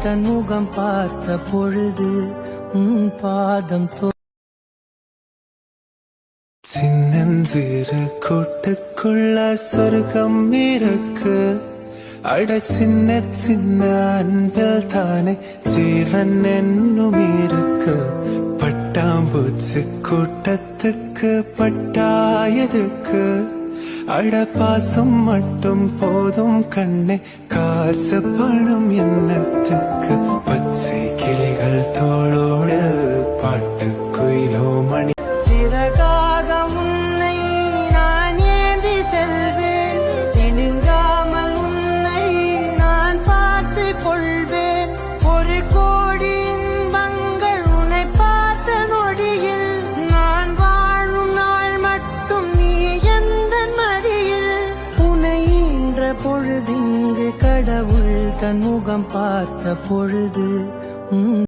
தன் முகம் பார்த்த பொழுது பாதம் சின்னஞ்சிறு கூட்டுக்குள்ள சொர்க்கம் இருக்கு. அட சின்ன சின்ன அன்பில் தானே ஜீவன் என்னும் இருக்கு. பட்டாம்பூச்சி கூட்டத்துக்கு பட்டாயதுக்கு. அட பாசம் மட்டும் போதும் கண்ணே, காசு பணம் என்னத்துக்கு. பச்சை கிளிகள் தோளோடு பாட்டு குயிலோ மணி. சிறகாக உன்னை நான் ஏந்தி செல்வேன், சினுங்காமல் உன்னை நான் பார்த்து கொள்வேன். ஒரு கோடி இன்பங்கள் உன்னை பார்த்த நொடியில், நான் வாழும் நாள் மட்டும் நீ எந்த மடியில். உன்னை ஈன்ற பொழுதிங்கு கடவுள் தன் முகம் பார்த்த பொழுது